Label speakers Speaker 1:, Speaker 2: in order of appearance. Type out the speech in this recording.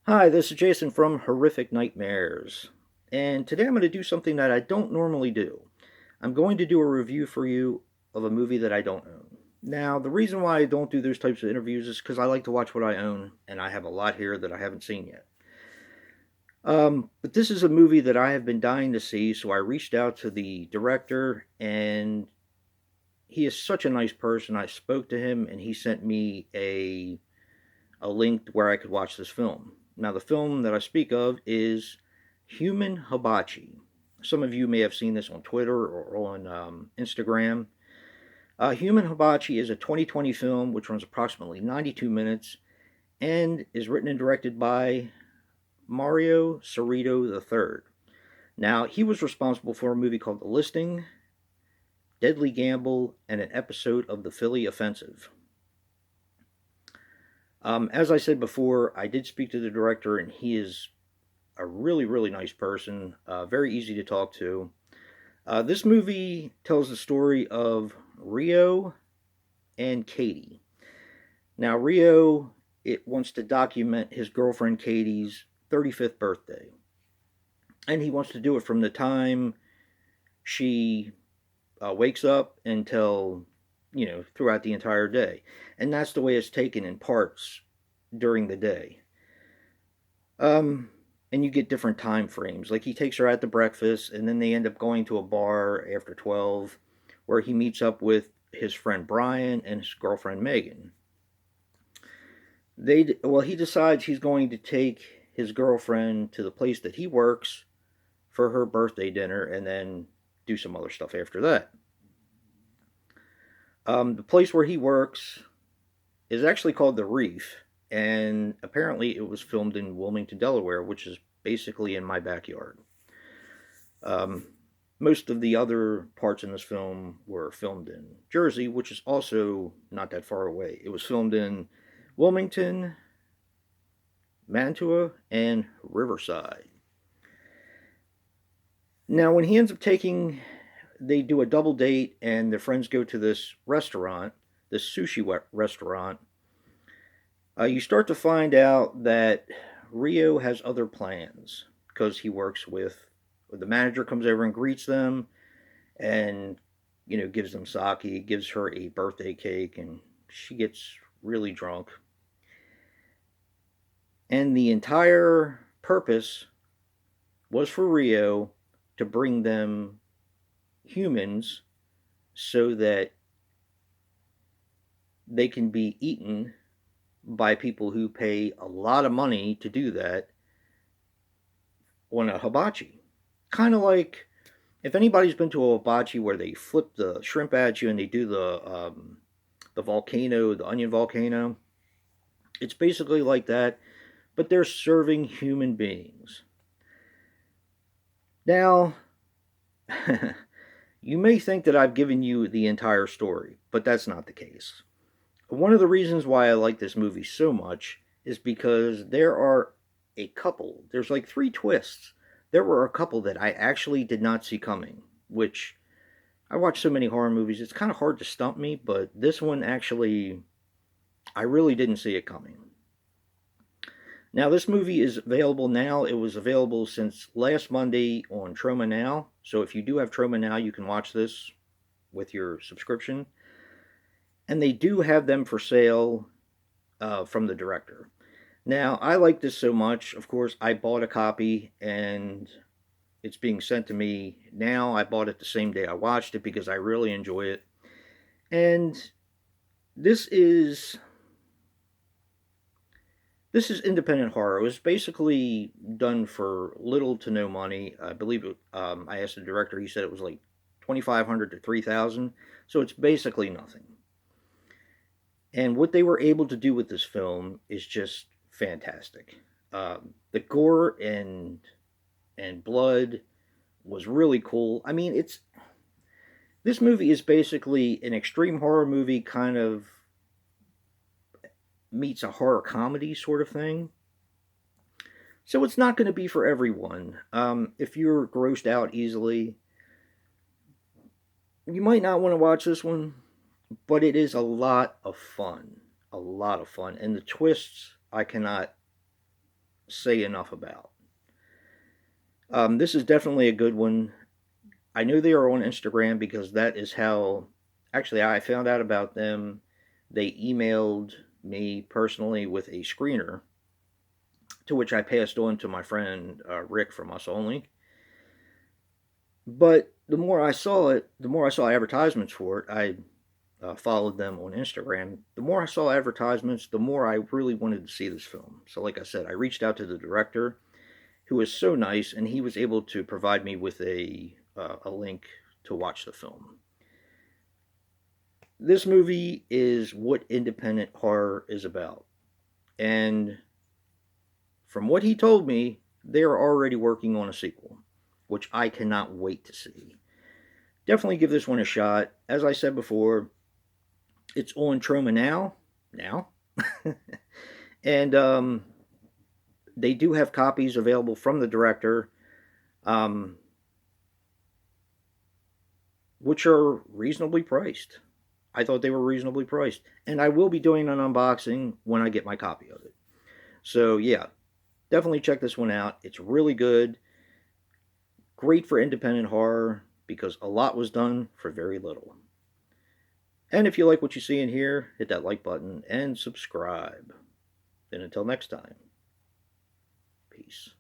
Speaker 1: Hi, this is Jason from Horrific Nightmares, and today I'm going to do something that I don't normally do. I'm going to do a review for you of a movie that I don't own. Now, the reason why I don't do those types of interviews is because I like to watch what I own, and I have a lot here that I haven't seen yet. But this is a movie that I have been dying to see, so I reached out to the director, and he is such a nice person. I spoke to him, and he sent me a link where I could watch this film. Now, the film that I speak of is Human Hibachi. Some of you may have seen this on Twitter or on Instagram. Human Hibachi is a 2020 film which runs approximately 92 minutes and is written and directed by Mario Cerrito III. Now, he was responsible for a movie called The Listing, Deadly Gamble, and an episode of The Philly Offensive. As I said before, I did speak to the director, and he is a really, really nice person, very easy to talk to. This movie tells the story of Rio and Katie. Now, Rio it wants to document his girlfriend Katie's 35th birthday, and he wants to do it from the time she wakes up until throughout the entire day, and that's the way it's taken in parts during the day. Um, and you get different time frames. Like he takes her out to breakfast, and then they end up going to a bar after 12, where he meets up with his friend Brian and his girlfriend Megan. He decides he's going to take his girlfriend to the place that he works for her birthday dinner, and then do some other stuff after that. The place where he works is actually called the Reef, and apparently it was filmed in Wilmington, Delaware, which is basically in my backyard. Um, Most of the other parts in this film were filmed in Jersey, which is also not that far away. It was filmed in Wilmington, Mantua, and Riverside. Now, when he ends up they do a double date, and their friends go to this restaurant, this sushi restaurant. You start to find out that Rio has other plans because he works with the manager comes over and greets them, and gives them sake, gives her a birthday cake, and she gets really drunk. And the entire purpose was for Rio to bring them humans so that they can be eaten by people who pay a lot of money to do that on a hibachi. Kind of like if anybody's been to a hibachi where they flip the shrimp at you and they do the volcano, the onion volcano, it's basically like that, but they're serving human beings. Now, you may think that I've given you the entire story, but that's not the case. One of the reasons why I like this movie so much is because there's like three twists. There were a couple that I actually did not see coming, which I watch so many horror movies, it's kind of hard to stump me, but this one actually, I really didn't see it coming. Now, this movie is available now. It was available since last Monday on Troma Now. So if you do have Troma Now, you can watch this with your subscription. And they do have them for sale from the director. Now, I like this so much. Of course, I bought a copy and it's being sent to me now. I bought it the same day I watched it because I really enjoy it. And this is this is independent horror. It was basically done for little to no money. I believe I asked the director. He said it was like 2,500 to 3,000. So it's basically nothing. And what they were able to do with this film is just fantastic. The gore and blood was really cool. I mean, it's this movie is basically an extreme horror movie, kind of meets a horror comedy sort of thing. So it's not going to be for everyone. If you're grossed out easily, you might not want to watch this one, but it is a lot of fun. A lot of fun. And the twists, I cannot say enough about. This is definitely a good one. I knew they were on Instagram because that is how, actually, I found out about them. They emailed me personally with a screener, to which I passed on to my friend Rick from Us Only. But the more I saw it, the more I saw advertisements for it. I followed them on Instagram. The more I saw advertisements, the more I really wanted to see this film. So, like I said, I reached out to the director, who was so nice, and he was able to provide me with a link to watch the film. This movie is what independent horror is about, and from what he told me, they are already working on a sequel, which I cannot wait to see. Definitely give this one a shot. As I said before, it's on Troma now, and they do have copies available from the director, um, which are reasonably priced. I thought they were reasonably priced, and I will be doing an unboxing when I get my copy of it. So yeah, definitely check this one out. It's really good. Great for independent horror because a lot was done for very little. And if you like what you see in here, hit that like button and subscribe. And until next time, peace.